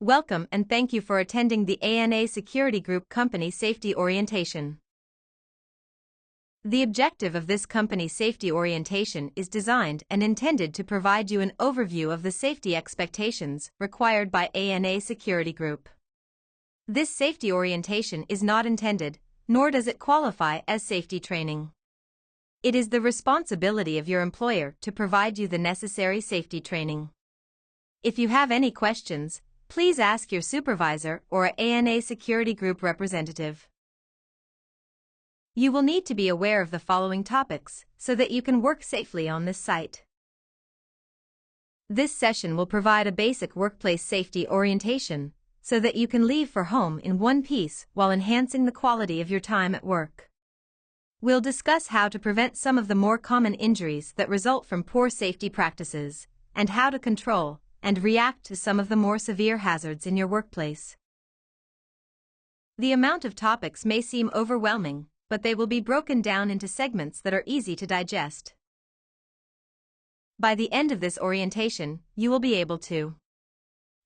Welcome and thank you for attending the ANA Security Group Company Safety Orientation. The objective of this company safety orientation is designed and intended to provide you an overview of the safety expectations required by ANA Security Group. This safety orientation is not intended, nor does it qualify as safety training. It is the responsibility of your employer to provide you the necessary safety training. If you have any questions, please ask your supervisor or an ANA Security Group representative. You will need to be aware of the following topics so that you can work safely on this site. This session will provide a basic workplace safety orientation so that you can leave for home in one piece while enhancing the quality of your time at work. We'll discuss how to prevent some of the more common injuries that result from poor safety practices and how to control and react to some of the more severe hazards in your workplace. The amount of topics may seem overwhelming, but they will be broken down into segments that are easy to digest. By the end of this orientation, you will be able to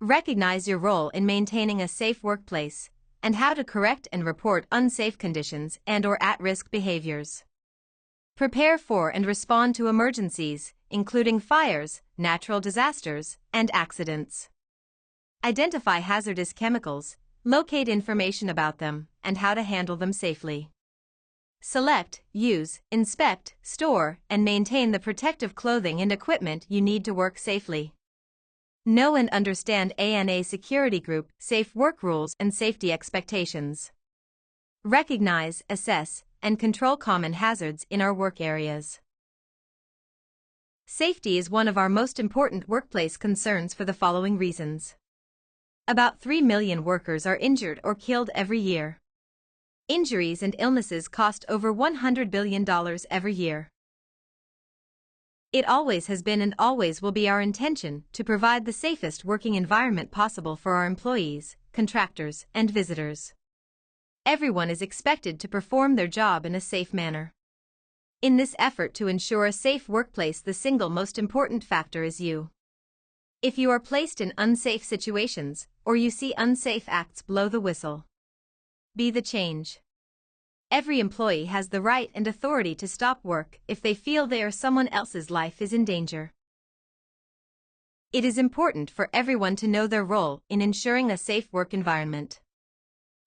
recognize your role in maintaining a safe workplace and how to correct and report unsafe conditions and/or at-risk behaviors. Prepare for and respond to emergencies, including fires, natural disasters, and accidents. Identify hazardous chemicals, locate information about them, and how to handle them safely. Select, use, inspect, store, and maintain the protective clothing and equipment you need to work safely. Know and understand ANA Security Group safe work rules and safety expectations. Recognize, assess, and control common hazards in our work areas. Safety is one of our most important workplace concerns for the following reasons. About 3 million workers are injured or killed every year. Injuries and illnesses cost over $100 billion every year. It always has been and always will be our intention to provide the safest working environment possible for our employees, contractors, and visitors. Everyone is expected to perform their job in a safe manner. In this effort to ensure a safe workplace, the single most important factor is you. If you are placed in unsafe situations, or you see unsafe acts, blow the whistle. Be the change. Every employee has the right and authority to stop work if they feel they or someone else's life is in danger. It is important for everyone to know their role in ensuring a safe work environment.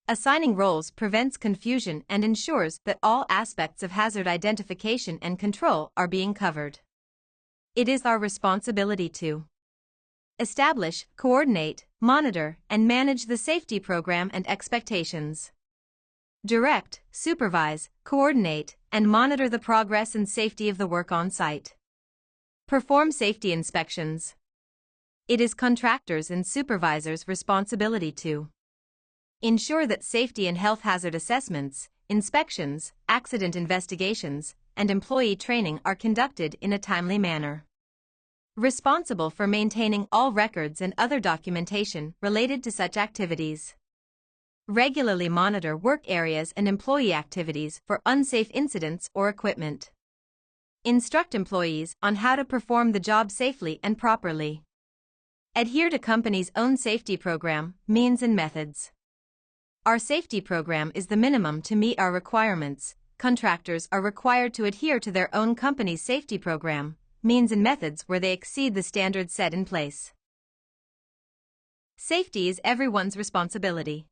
Assigning roles prevents confusion and ensures that all aspects of hazard identification and control are being covered. It is our responsibility to establish, coordinate, monitor, and manage the safety program and expectations. Direct, supervise, coordinate, and monitor the progress and safety of the work on site. Perform safety inspections. It is contractors' and supervisors' responsibility to ensure that safety and health hazard assessments, inspections, accident investigations, and employee training are conducted in a timely manner. Responsible for maintaining all records and other documentation related to such activities. Regularly monitor work areas and employee activities for unsafe incidents or equipment. Instruct employees on how to perform the job safely and properly. Adhere to company's own safety program, means and methods. Our safety program is the minimum to meet our requirements. Contractors are required to adhere to their own company's safety program, means and methods where they exceed the standards set in place. Safety is everyone's responsibility.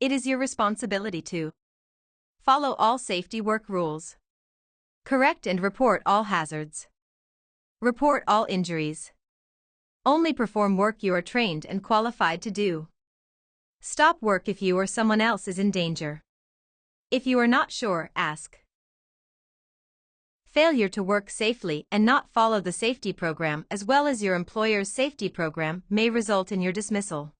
It is your responsibility to follow all safety work rules. Correct and report all hazards. Report all injuries. Only perform work you are trained and qualified to do. Stop work if you or someone else is in danger. If you are not sure, ask. Failure to work safely and not follow the safety program as well as your employer's safety program may result in your dismissal.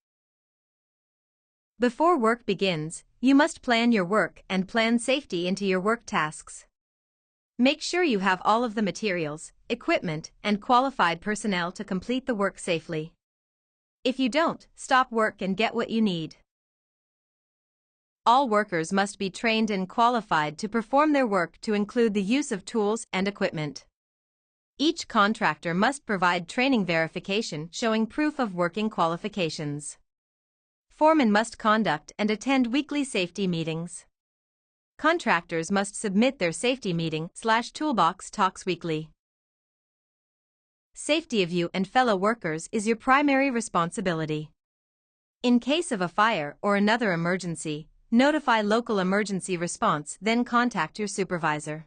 Before work begins, you must plan your work and plan safety into your work tasks. Make sure you have all of the materials, equipment, and qualified personnel to complete the work safely. If you don't, stop work and get what you need. All workers must be trained and qualified to perform their work to include the use of tools and equipment. Each contractor must provide training verification showing proof of working qualifications. Foremen must conduct and attend weekly safety meetings. Contractors must submit their safety meeting/toolbox talks weekly. Safety of you and fellow workers is your primary responsibility. In case of a fire or another emergency, notify local emergency response, then contact your supervisor.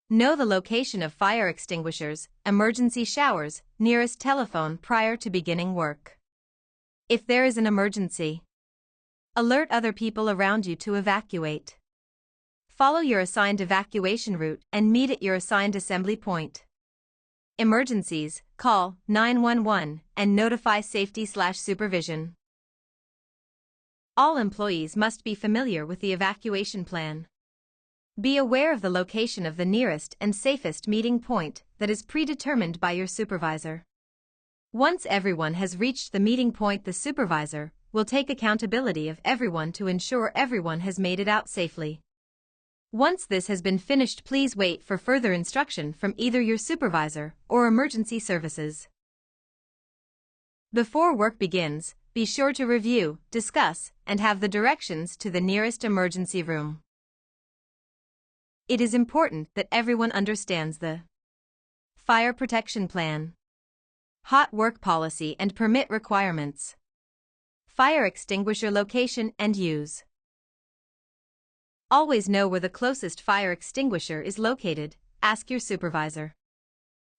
Know the location of fire extinguishers, emergency showers, nearest telephone prior to beginning work. If there is an emergency, alert other people around you to evacuate. Follow your assigned evacuation route and meet at your assigned assembly point. Emergencies, call 911 and notify safety/supervision. All employees must be familiar with the evacuation plan. Be aware of the location of the nearest and safest meeting point that is predetermined by your supervisor. Once everyone has reached the meeting point, the supervisor will take accountability of everyone to ensure everyone has made it out safely. Once this has been finished, please wait for further instruction from either your supervisor or emergency services. Before work begins, be sure to review, discuss, and have the directions to the nearest emergency room. It is important that everyone understands the fire protection plan, hot work policy and permit requirements, fire extinguisher location and use. Always know where the closest fire extinguisher is located. Ask your supervisor.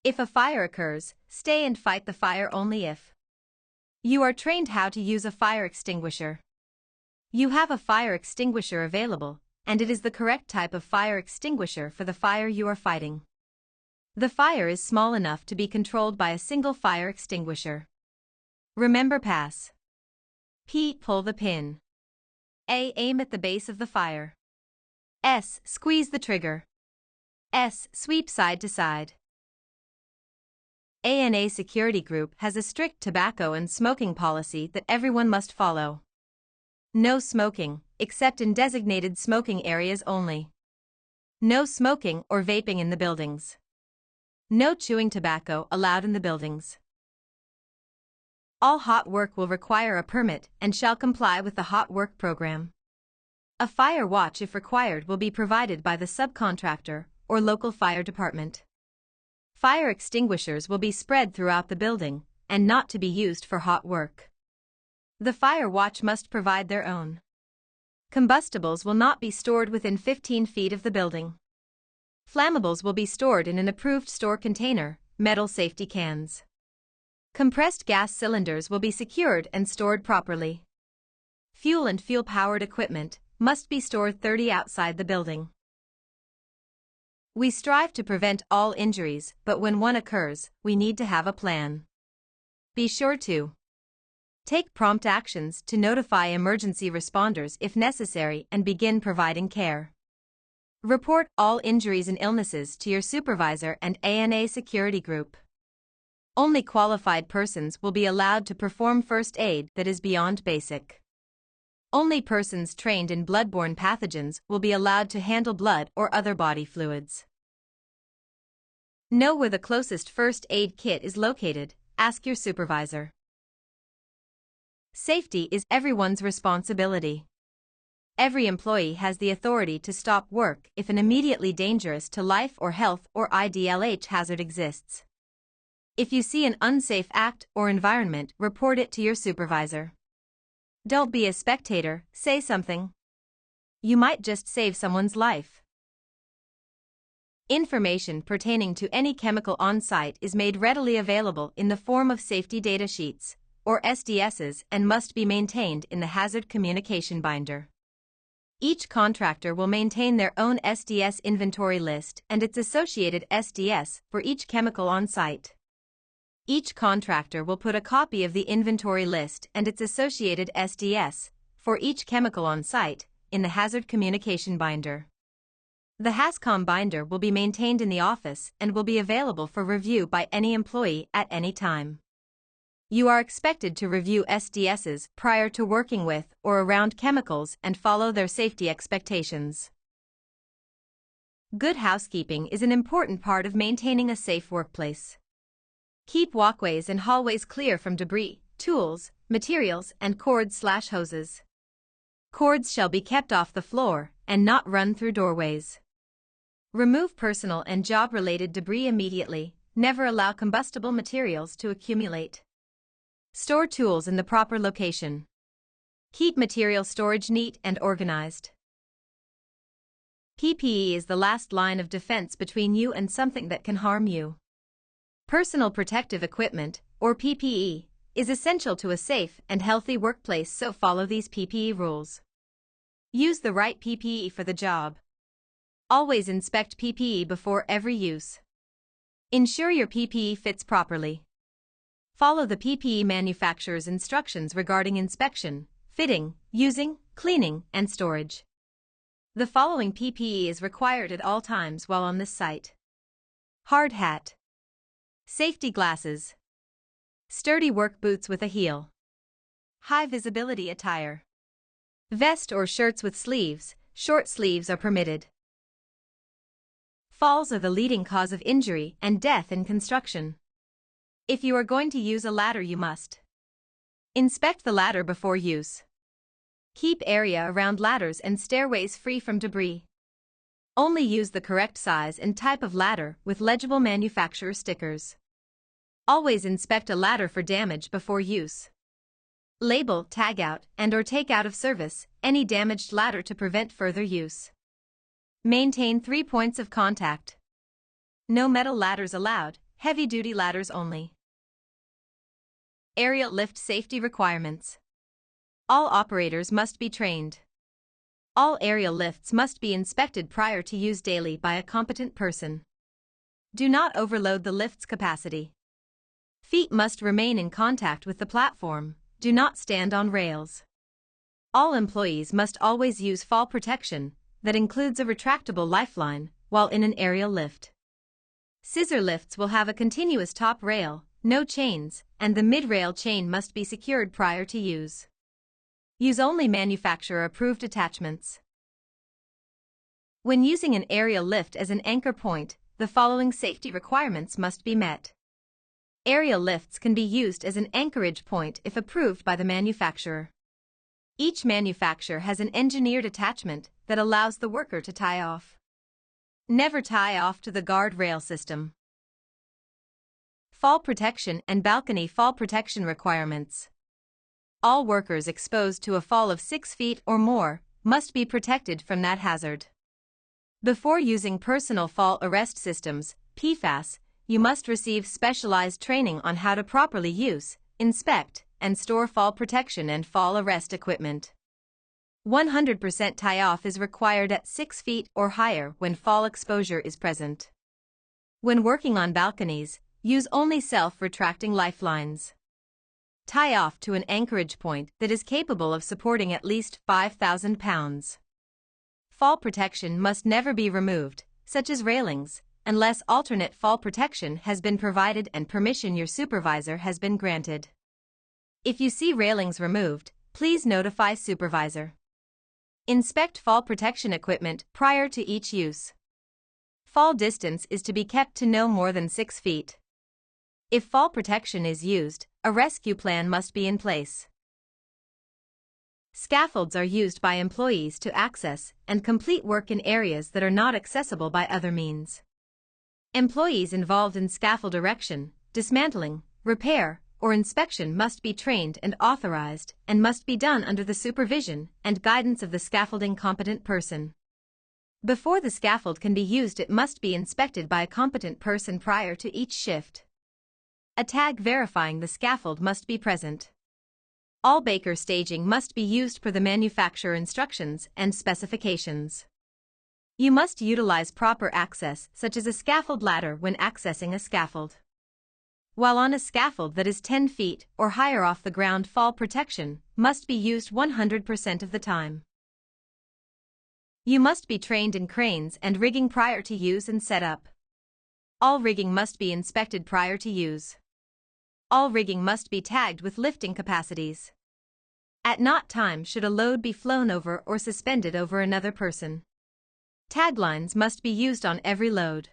If a fire occurs, stay and fight the fire only if you are trained how to use a fire extinguisher. You have a fire extinguisher available, and it is the correct type of fire extinguisher for the fire you are fighting. The fire is small enough to be controlled by a single fire extinguisher. Remember, pass. P. Pull the pin. A. Aim at the base of the fire. S. Squeeze the trigger. S. Sweep side to side. ANA Security Group has a strict tobacco and smoking policy that everyone must follow. No smoking, except in designated smoking areas only. No smoking or vaping in the buildings. No chewing tobacco allowed in the buildings. All hot work will require a permit and shall comply with the hot work program. A fire watch, if required, will be provided by the subcontractor or local fire department. Fire extinguishers will be spread throughout the building and not to be used for hot work. The fire watch must provide their own. Combustibles will not be stored within 15 feet of the building. Flammables will be stored in an approved store container, metal safety cans. Compressed gas cylinders will be secured and stored properly. Fuel and fuel-powered equipment must be stored 30 outside the building. We strive to prevent all injuries, but when one occurs, we need to have a plan. Be sure to take prompt actions to notify emergency responders if necessary and begin providing care. Report all injuries and illnesses to your supervisor and ANA Security Group. Only qualified persons will be allowed to perform first aid that is beyond basic. Only persons trained in bloodborne pathogens will be allowed to handle blood or other body fluids. Know where the closest first aid kit is located. Ask your supervisor. Safety is everyone's responsibility. Every employee has the authority to stop work if an immediately dangerous to life or health or IDLH hazard exists. If you see an unsafe act or environment, report it to your supervisor. Don't be a spectator, say something. You might just save someone's life. Information pertaining to any chemical on site is made readily available in the form of safety data sheets, or SDSs, and must be maintained in the hazard communication binder. Each contractor will maintain their own SDS inventory list and its associated SDS for each chemical on site. Each contractor will put a copy of the inventory list and its associated SDS for each chemical on site in the hazard communication binder. The HazCom binder will be maintained in the office and will be available for review by any employee at any time. You are expected to review SDSs prior to working with or around chemicals and follow their safety expectations. Good housekeeping is an important part of maintaining a safe workplace. Keep walkways and hallways clear from debris, tools, materials, and cords/hoses. Cords shall be kept off the floor and not run through doorways. Remove personal and job-related debris immediately. Never allow combustible materials to accumulate. Store tools in the proper location. Keep material storage neat and organized. PPE is the last line of defense between you and something that can harm you. Personal protective equipment, or PPE, is essential to a safe and healthy workplace, so follow these PPE rules. Use the right PPE for the job. Always inspect PPE before every use. Ensure your PPE fits properly. Follow the PPE manufacturer's instructions regarding inspection, fitting, using, cleaning, and storage. The following PPE is required at all times while on this site: hard hat, safety glasses, sturdy work boots with a heel, high visibility attire, vest or shirts with sleeves. Short sleeves are permitted. Falls are the leading cause of injury and death in construction. If you are going to use a ladder, you must inspect the ladder before use. Keep area around ladders and stairways free from debris. Only use the correct size and type of ladder with legible manufacturer stickers. Always inspect a ladder for damage before use. Label, tag out, and/or take out of service any damaged ladder to prevent further use. Maintain 3 points of contact. No metal ladders allowed, heavy-duty ladders only. Aerial lift safety requirements. All operators must be trained. All aerial lifts must be inspected prior to use daily by a competent person. Do not overload the lift's capacity. Feet must remain in contact with the platform. Do not stand on rails. All employees must always use fall protection, that includes a retractable lifeline, while in an aerial lift. Scissor lifts will have a continuous top rail, no chains, and the mid-rail chain must be secured prior to use. Use only manufacturer-approved attachments. When using an aerial lift as an anchor point, the following safety requirements must be met. Aerial lifts can be used as an anchorage point if approved by the manufacturer. Each manufacturer has an engineered attachment that allows the worker to tie off. Never tie off to the guard rail system. Fall protection and balcony fall protection requirements. All workers exposed to a fall of 6 feet or more must be protected from that hazard. Before using personal fall arrest systems, PFAS, you must receive specialized training on how to properly use, inspect, and store fall protection and fall arrest equipment. 100% tie-off is required at 6 feet or higher when fall exposure is present. When working on balconies, use only self-retracting lifelines. Tie off to an anchorage point that is capable of supporting at least 5,000 pounds. Fall protection must never be removed, such as railings, unless alternate fall protection has been provided and permission your supervisor has been granted. If you see railings removed, please notify supervisor. Inspect fall protection equipment prior to each use. Fall distance is to be kept to no more than 6 feet. If fall protection is used, a rescue plan must be in place. Scaffolds are used by employees to access and complete work in areas that are not accessible by other means. Employees involved in scaffold erection, dismantling, repair, or inspection must be trained and authorized and must be done under the supervision and guidance of the scaffolding competent person. Before the scaffold can be used, it must be inspected by a competent person prior to each shift. A tag verifying the scaffold must be present. All baker staging must be used per the manufacturer instructions and specifications. You must utilize proper access, such as a scaffold ladder, when accessing a scaffold. While on a scaffold that is 10 feet or higher off the ground, fall protection must be used 100% of the time. You must be trained in cranes and rigging prior to use and setup. All rigging must be inspected prior to use. All rigging must be tagged with lifting capacities. At knot time should a load be flown over or suspended over another person. Taglines must be used on every load.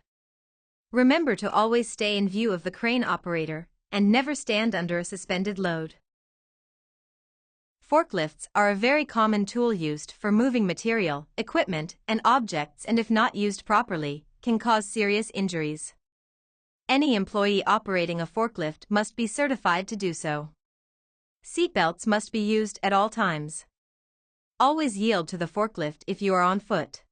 Remember to always stay in view of the crane operator and never stand under a suspended load. Forklifts are a very common tool used for moving material, equipment, and objects, and if not used properly, can cause serious injuries. Any employee operating a forklift must be certified to do so. Seatbelts must be used at all times. Always yield to the forklift if you are on foot.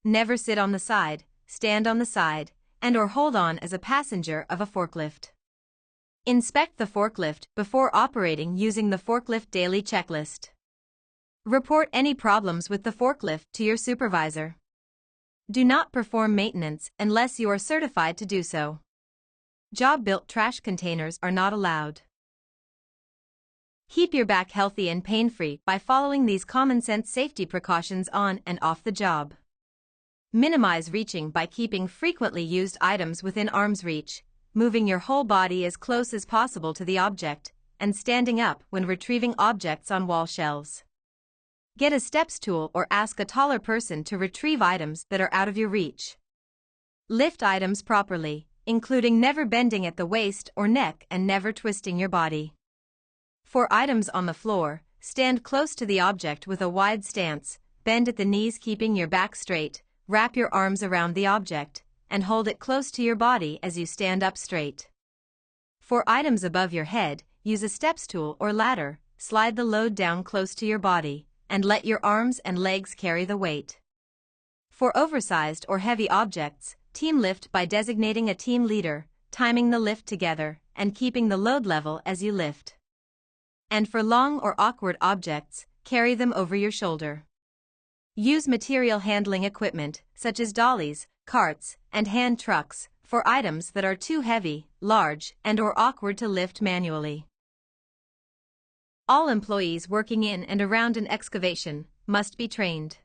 Never sit on the side, stand on the side, and/or hold on as a passenger of a forklift. Inspect the forklift before operating using the Forklift Daily Checklist. Report any problems with the forklift to your supervisor. Do not perform maintenance unless you are certified to do so. Job-built trash containers are not allowed. Keep your back healthy and pain-free by following these common-sense safety precautions on and off the job. Minimize reaching by keeping frequently used items within arm's reach, moving your whole body as close as possible to the object, and standing up when retrieving objects on wall shelves. Get a steps tool or ask a taller person to retrieve items that are out of your reach. Lift items properly, including never bending at the waist or neck and never twisting your body. For items on the floor, stand close to the object with a wide stance, bend at the knees keeping your back straight, wrap your arms around the object, and hold it close to your body as you stand up straight. For items above your head, use a steps tool or ladder, slide the load down close to your body, and let your arms and legs carry the weight. For oversized or heavy objects, team lift by designating a team leader, timing the lift together, and keeping the load level as you lift. And for long or awkward objects, carry them over your shoulder. Use material handling equipment, such as dollies, carts, and hand trucks, for items that are too heavy, large, and/or awkward to lift manually. All employees working in and around an excavation must be trained.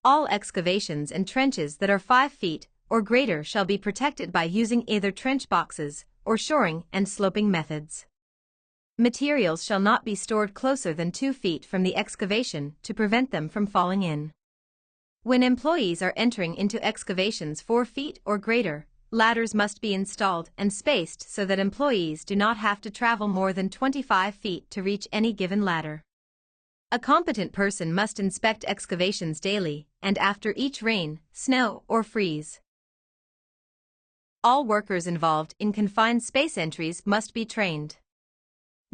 All excavations and trenches that are 5 feet or greater shall be protected by using either trench boxes or shoring and sloping methods. Materials shall not be stored closer than 2 feet from the excavation to prevent them from falling in. When employees are entering into excavations 4 feet or greater, ladders must be installed and spaced so that employees do not have to travel more than 25 feet to reach any given ladder. A competent person must inspect excavations daily and after each rain, snow, or freeze. All workers involved in confined space entries must be trained.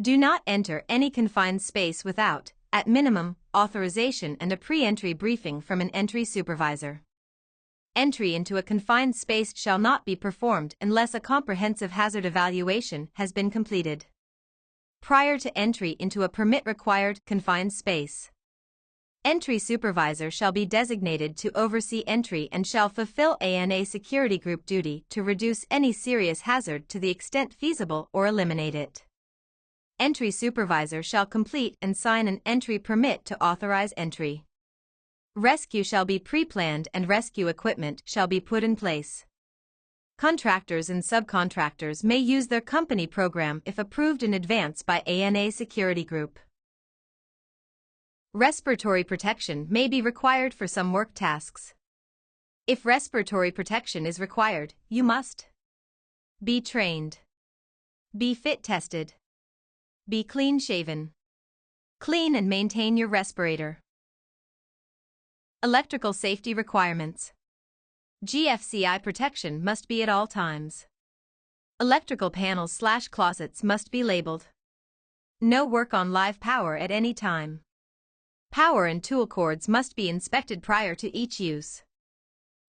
Do not enter any confined space without, at minimum, authorization and a pre-entry briefing from an entry supervisor. Entry into a confined space shall not be performed unless a comprehensive hazard evaluation has been completed prior to entry into a permit-required confined space. Entry supervisor shall be designated to oversee entry and shall fulfill ANA security group duty to reduce any serious hazard to the extent feasible or eliminate it. Entry supervisor shall complete and sign an entry permit to authorize entry. Rescue shall be pre-planned and rescue equipment shall be put in place. Contractors and subcontractors may use their company program if approved in advance by ANA Security Group. Respiratory protection may be required for some work tasks. If respiratory protection is required, you must be trained, be fit tested, be clean-shaven, clean and maintain your respirator. Electrical safety requirements. GFCI protection must be at all times. Electrical panels/closets must be labeled. No work on live power at any time. Power and tool cords must be inspected prior to each use.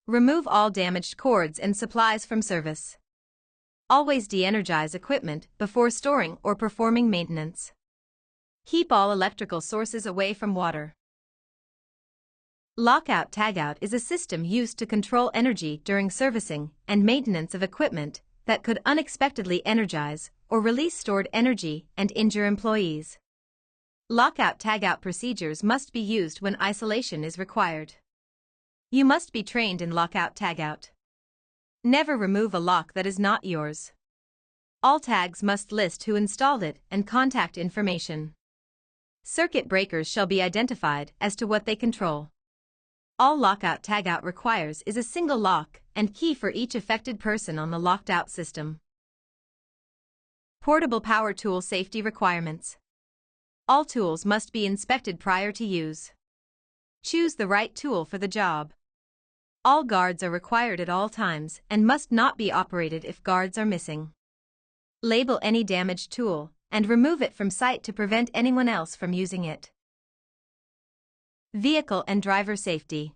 Remove all damaged cords and supplies from service. Always de-energize equipment before storing or performing maintenance. Keep all electrical sources away from water. Lockout-tagout is a system used to control energy during servicing and maintenance of equipment that could unexpectedly energize or release stored energy and injure employees. Lockout-tagout procedures must be used when isolation is required. You must be trained in lockout-tagout. Never remove a lock that is not yours. All tags must list who installed it and contact information. Circuit breakers shall be identified as to what they control. All lockout-tagout requires is a single lock and key for each affected person on the locked-out system. Portable power tool safety requirements. All tools must be inspected prior to use. Choose the right tool for the job. All guards are required at all times and must not be operated if guards are missing. Label any damaged tool and remove it from site to prevent anyone else from using it. Vehicle and driver safety.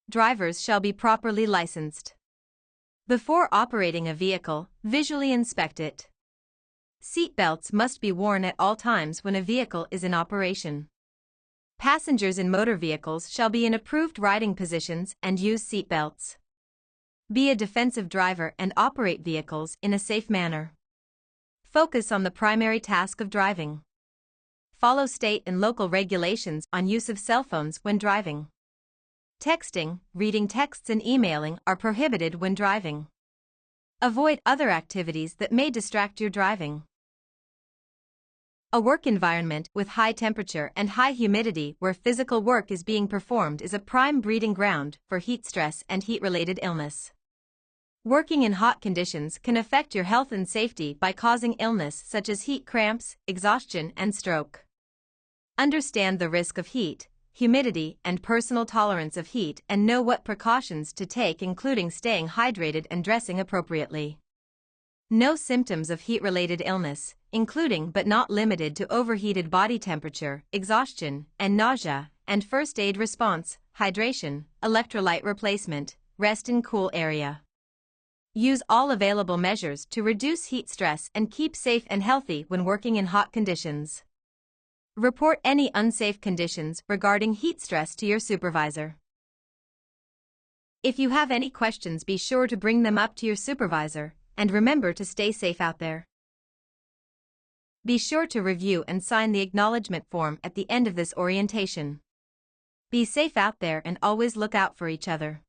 Drivers shall be properly licensed. Before operating a vehicle, visually inspect it. Seat belts must be worn at all times when a vehicle is in operation. Passengers in motor vehicles shall be in approved riding positions and use seat belts. Be a defensive driver and operate vehicles in a safe manner. Focus on the primary task of driving. Follow state and local regulations on use of cell phones when driving. Texting, reading texts and emailing are prohibited when driving. Avoid other activities that may distract your driving. A work environment with high temperature and high humidity where physical work is being performed is a prime breeding ground for heat stress and heat-related illness. Working in hot conditions can affect your health and safety by causing illness such as heat cramps, exhaustion, and stroke. Understand the risk of heat, humidity, and personal tolerance of heat and know what precautions to take, including staying hydrated and dressing appropriately. Know symptoms of heat-related illness, including but not limited to overheated body temperature, exhaustion, and nausea, and first aid response, hydration, electrolyte replacement, rest in cool area. Use all available measures to reduce heat stress and keep safe and healthy when working in hot conditions. Report any unsafe conditions regarding heat stress to your supervisor. If you have any questions, be sure to bring them up to your supervisor, and remember to stay safe out there. Be sure to review and sign the acknowledgement form at the end of this orientation. Be safe out there and always look out for each other.